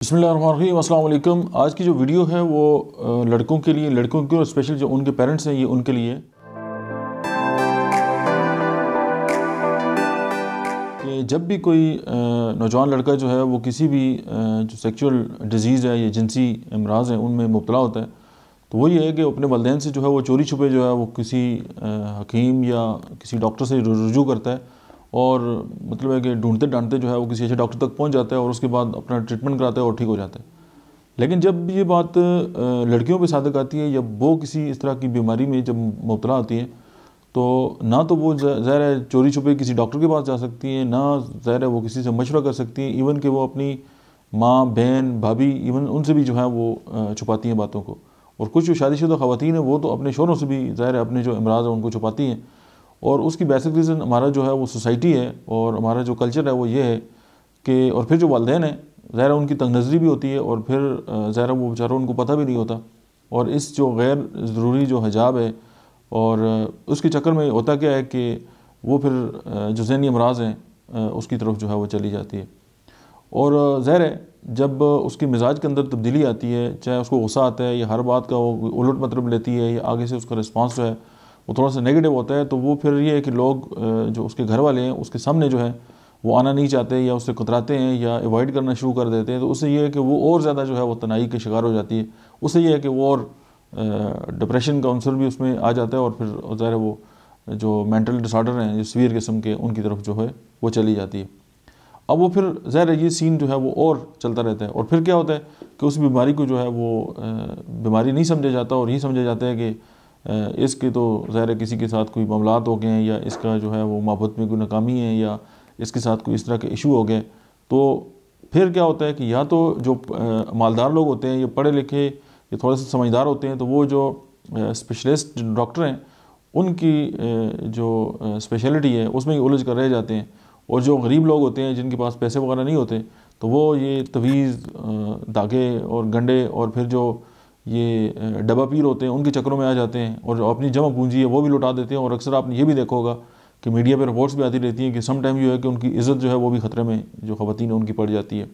बिस्मिल्लाहिर्रहमानिर्रहीम, अस्सलाम वालेकुम। आज की जो वीडियो है वो लड़कों के लिए, लड़कों के और स्पेशल जो उनके पेरेंट्स हैं ये उनके लिए कि जब भी कोई नौजवान लड़का जो है वो किसी भी जो सेक्सुअल डिजीज़ है या जिनसी अमराज हैं उनमें मुब्तला होता है, तो वो ये है कि अपने वालिदैन से जो है वो चोरी छुपे जो है वो किसी हकीम या किसी डॉक्टर से रुजू करता है और मतलब है कि ढूंढते ढांढते जो है वो किसी अच्छे डॉक्टर तक पहुंच जाता है और उसके बाद अपना ट्रीटमेंट कराता है और ठीक हो जाता है। लेकिन जब ये बात लड़कियों पे सादक आती है या वो किसी इस तरह की बीमारी में जब मुब्तला होती है, तो ना तो वो ज़ाहिर है चोरी छुपे किसी डॉक्टर के पास जा सकती है, ना ज़ाहिर है वो किसी से मशवरा कर सकती है, इवन कि वो अपनी माँ, बहन, भाभी, इवन उनसे भी जो है वो छुपाती हैं बातों को। और कुछ जो शादीशुदा ख़वातीन हैं वो तो अपने शोहरों से भी ज़ाहिर है अपने जो अमराज हैं उनको छुपाती हैं। और उसकी बेसिक रीज़न हमारा जो है वो सोसाइटी है और हमारा जो कल्चर है वो ये है कि, और फिर जो वालिदैन हैं ज़ाहिर उनकी तंग नज़री भी होती है और फिर ज़ाहिर वो बेचारों उनको पता भी नहीं होता। और इस जो गैर ज़रूरी जो हिजाब है और उसके चक्कर में होता क्या है कि वो फिर जो ज़हनी अमराज हैं उसकी तरफ जो है वो चली जाती है। और ज़ाहिर है जब उसके मिजाज के अंदर तब्दीली आती है, चाहे उसको गुस्सा आता है या हर बात का वो उलट मतलब लेती है या आगे से उसका रिस्पांस जो है वो थोड़ा सा नेगेटिव होता है, तो वो फिर ये है कि लोग जो उसके घर वाले हैं उसके सामने जो है वो आना नहीं चाहते या उससे कतराते हैं या अवॉइड करना शुरू कर देते हैं। तो उससे ये है कि वो और ज़्यादा जो है वो तनाई के शिकार हो जाती है। उससे ये है कि वो और डिप्रेशन का अंसर भी उसमें आ जाता है और फिर ज़ाहिर वो जो मेंटल डिसऑर्डर हैं जो सीवियर किस्म के उनकी तरफ जो है वो चली जाती है। अब वो फिर ज़ाहिर ये सीन जो है वो और चलता रहता है और फिर क्या होता है कि उस बीमारी को जो है वो बीमारी नहीं समझा जाता और यही समझा जाता है कि इसके तो ज़ाहिर किसी के साथ कोई मामलात हो गए हैं या इसका जो है वो मोहब्बत में कोई नाकामी है या इसके साथ कोई इस तरह के इशू हो गए। तो फिर क्या होता है कि या तो जो मालदार लोग होते हैं या पढ़े लिखे या थोड़े से समझदार होते हैं, तो वो जो स्पेशलिस्ट डॉक्टर हैं उनकी जो स्पेशलिटी है उसमें ही उलझ कर रह जाते हैं। और जो गरीब लोग होते हैं जिनके पास पैसे वगैरह नहीं होते, तो वो ये तवीज़, धागे और गंडे और फिर जो ये डब्बा पीर होते हैं उनके चक्करों में आ जाते हैं और जो अपनी जमा पूंजी है वो भी लुटा देते हैं। और अक्सर आपने ये भी देखा होगा कि मीडिया पे रिपोर्ट्स भी आती रहती हैं कि सम टाइम जो है कि उनकी इज़्ज़त जो है वो भी ख़तरे में जो ख़वातीन है उनकी पड़ जाती है।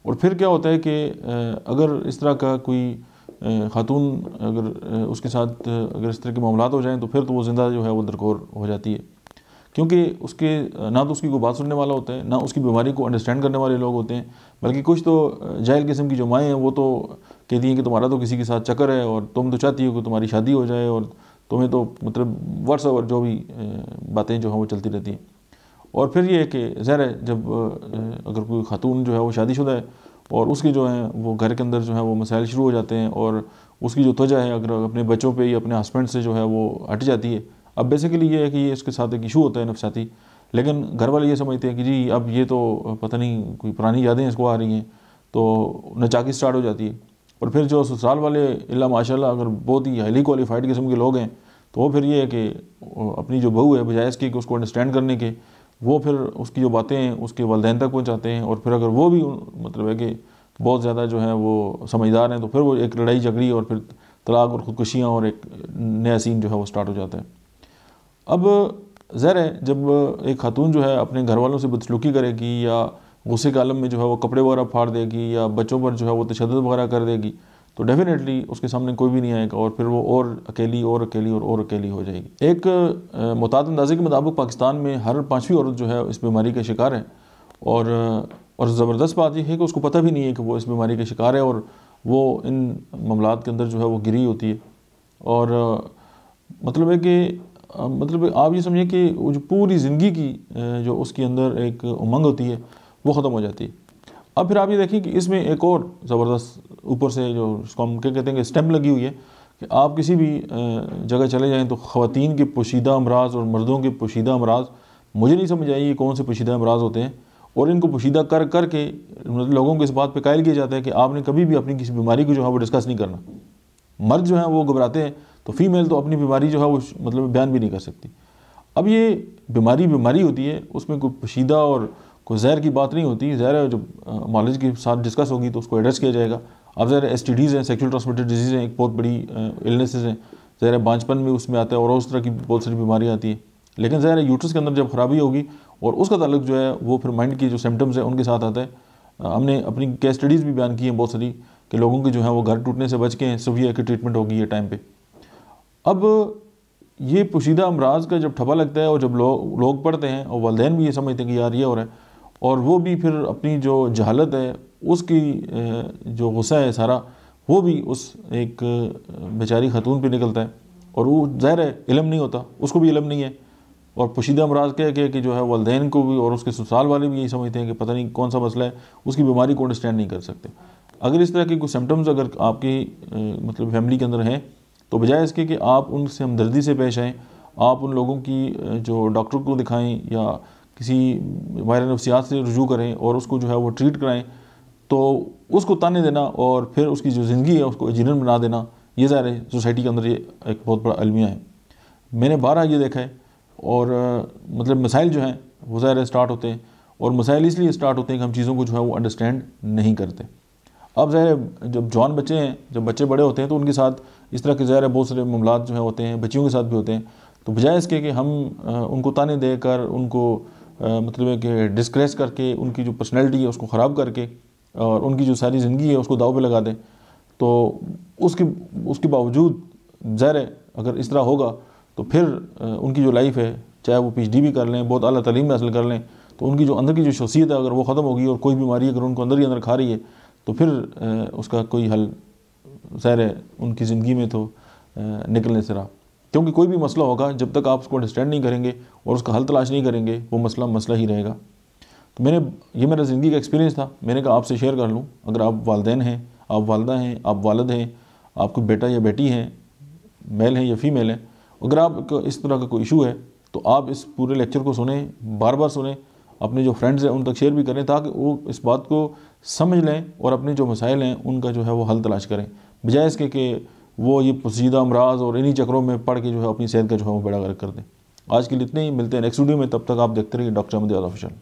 और फिर क्या होता है कि अगर इस तरह का कोई खातून अगर उसके साथ अगर इस तरह के मामलात हो जाएँ तो फिर तो वो ज़िंदा जो है वो दरकोर हो जाती है, क्योंकि उसके ना तो उसकी कोई बात सुनने वाला होता है, ना उसकी बीमारी को अंडरस्टैंड करने वाले लोग होते हैं। बल्कि कुछ तो जाहिल किस्म की जो माएँ हैं वो तो कहती हैं कि तुम्हारा तो किसी के साथ चक्कर है और तुम तो चाहती हो कि तुम्हारी शादी हो जाए और तुम्हें तो मतलब व्हाट्सएवर जो भी बातें जो हैं वो चलती रहती हैं। और फिर ये है कि ज़ाहिर है जब अगर कोई खातून जो है वो शादीशुदा है और उसके जो हैं वो घर के अंदर जो है वो मसाइल शुरू हो जाते हैं और उसकी जो त्वचा है अगर अपने बच्चों पे या अपने हस्बैंड से जो है वो हट जाती है। अब बेसिकली ये है कि ये इसके साथ एक इशू होता है नफसाती, लेकिन घर वाले ये समझते हैं कि जी अब ये तो पता नहीं कोई पुरानी यादें इसको आ रही हैं, तो नचाकी स्टार्ट हो जाती है। और फिर जो ससुराल वाले इल्ला माशाल्लाह अगर बहुत ही हाईली क्वालिफाइड किस्म के लोग हैं, तो वो फिर ये है कि अपनी जो बहू है बजाय इसकी कि उसको अंडरस्टैंड करने के, वो फिर उसकी जो बातें हैं उसके वालिदैन तक पहुँचाते हैं। और फिर अगर वो भी मतलब है कि बहुत ज़्यादा जो है वो समझदार हैं, तो फिर वो एक लड़ाई झगड़ी और फिर तलाक और ख़ुदकुशियाँ और एक नया सीन जो है वो स्टार्ट हो जाता है। अब ज़ाहिर है जब एक खातून जो है अपने घर वालों से बदसलूकी करेगी या गुस्से के आलम में जो है वो कपड़े वगैरह फाड़ देगी या बच्चों पर जो है वो तशद्दुद वगैरह कर देगी, तो डेफिनेटली उसके सामने कोई भी नहीं आएगा और फिर वो और अकेली और अकेली हो जाएगी। एक मुताद अंदाजे के मुताबिक पाकिस्तान में हर 5वीं औरत जो है इस बीमारी का शिकार है। और ज़बरदस्त बात यह है कि उसको पता भी नहीं है कि वो इस बीमारी का शिकार है और वो इन मामलात के अंदर जो है वो गिरी होती है। और मतलब है कि मतलब आप ये समझिए कि जो पूरी ज़िंदगी की जो उसके अंदर एक उमंग होती है वो ख़त्म हो जाती है। अब फिर आप ये देखिए कि इसमें एक और ज़बरदस्त ऊपर से जो उसको हम क्या कहते हैं कि स्टैम्प लगी हुई है कि आप किसी भी जगह चले जाएं तो ख़वातीन के पोशीदा अमराज और मर्दों के पोशीदा अमराज, मुझे नहीं समझ आई ये कौन से पोशीदा अमराज होते हैं। और इनको पोशीदा कर कर के लोगों को इस बात पर कायल किया जाता है कि आपने कभी भी अपनी किसी बीमारी को जो है वो डिस्कस नहीं करना। मर्द जो हैं वो घबराते हैं, तो फीमेल तो अपनी बीमारी जो है वो मतलब बयान भी नहीं कर सकती। अब ये बीमारी होती है, उसमें कोई पोशीदा और कोई जहर की बात नहीं होती। जहर है जब नॉलेज के साथ डिस्कस होगी तो उसको एड्रेस किया जाएगा। अब ज़हर STDs हैं, सेक्सुअल ट्रांसमिटेड डिजीज़ हैं, एक बहुत बड़ी इलनेसेस हैं। ज़हर बांझपन में उसमें आता है और उस तरह की बहुत सारी बीमारियाँ आती हैं। लेकिन ज़हर यूट्रस के अंदर जब खराबी होगी और उसका ताल्लुक जो है वो फिर माइंड की जो सिम्टम्स हैं उनके साथ आता है, हमने अपनी केस स्टडीज़ भी बयान की हैं बहुत सारी कि लोगों के जो है वो घर टूटने से बच के हैं, सीवियर की ट्रीटमेंट होगी ये टाइम पे। अब ये पोशीदा अमराज का जब ठप्पा लगता है और जब लोग पढ़ते हैं और वालिदैन भी ये समझते हैं कि यार ये हो रहा है, और वो भी फिर अपनी जो जहालत है उसकी जो गुस्सा है सारा वो भी उस एक बेचारी खातून पे निकलता है, और वो ज़ाहिर है इल्म नहीं होता, उसको भी इल्म नहीं है। और पोशीदा अमराज कह के कि जो है वालिदैन को भी और उसके ससुराल वाले भी यही समझते हैं कि पता नहीं कौन सा मसला है, उसकी बीमारी को अंडरस्टैंड नहीं कर सकते। अगर इस तरह के कुछ सिम्टम्स अगर आपकी मतलब फैमिली के अंदर हैं, तो बजाय इसके कि आप उनसे हमदर्दी से पेश आएँ, आप उन लोगों की जो डॉक्टर को दिखाएं या किसी माहिर नफ्सियात से रुजू करें और उसको जो है वो ट्रीट कराएं, तो उसको ताने देना और फिर उसकी जो ज़िंदगी है उसको जीनन बना देना, ये ज़ाहिर है सोसाइटी के अंदर ये एक बहुत बड़ा अलमिया है। मैंने बारहा ये देखा है। और मतलब मसाइल जो हैं वो ज़ाहिर स्टार्ट होते हैं, और मसाइल इसलिए स्टार्ट होते हैं कि हम चीज़ों को जो है वो अंडरस्टैंड नहीं करते। अब ज़ाहिर जब जवान बच्चे हैं, जब बच्चे बड़े होते हैं तो उनके साथ इस तरह के ज़ाहिर बहुत सारे मामलात जो है होते हैं, बच्चियों के साथ भी होते हैं। तो बजाय इसके कि हम उनको ताने देकर उनको मतलब है कि डिस्क्रेस करके उनकी जो पर्सनैलिटी है उसको ख़राब करके और उनकी जो सारी ज़िंदगी है उसको दाव पे लगा दें, तो उसके बावजूद ज़ाहिर है अगर इस तरह होगा तो फिर उनकी जो लाइफ है, चाहे वो PhD भी कर लें, बहुत आला तालीम हासिल कर लें, तो उनकी जो अंदर की जो शख्सियत है अगर वो ख़त्म होगी और कोई बीमारी अगर उनको अंदर ही अंदर खा रही है, तो फिर उसका कोई हल ज़ाहिर है उनकी ज़िंदगी में तो निकलने से रहा। क्योंकि कोई भी मसला होगा, जब तक आप उसको अंडरस्टैंड नहीं करेंगे और उसका हल तलाश नहीं करेंगे, वो मसला ही रहेगा। तो ये मेरा ज़िंदगी का एक्सपीरियंस था, मैंने कहा आपसे शेयर कर लूँ। अगर आप वालिदैन हैं, आप वालदा हैं, आप वालिद हैं, आपको बेटा या बेटी हैं, मेल हैं या फीमेल हैं, अगर आप इस तरह का कोई इशू है तो आप इस पूरे लेक्चर को सुने, बार बार सुने, अपने जो फ्रेंड्स हैं उन तक शेयर भी करें ताकि वो इस बात को समझ लें और अपने जो मसाइल हैं उनका जो है वो हल तलाश करें, बजाय इसके कि वो ये पोशीदा अमराज और इन्हीं चक्रों में पढ़ के जो है अपनी सेहत का जो है वो बेड़ा गर्क कर दें। आज के लिए इतने ही, मिलते हैं नेक्स्ट वीडियो में, तब तक आप देखते रहिए डॉक्टर अहमद याद ऑफिशियल।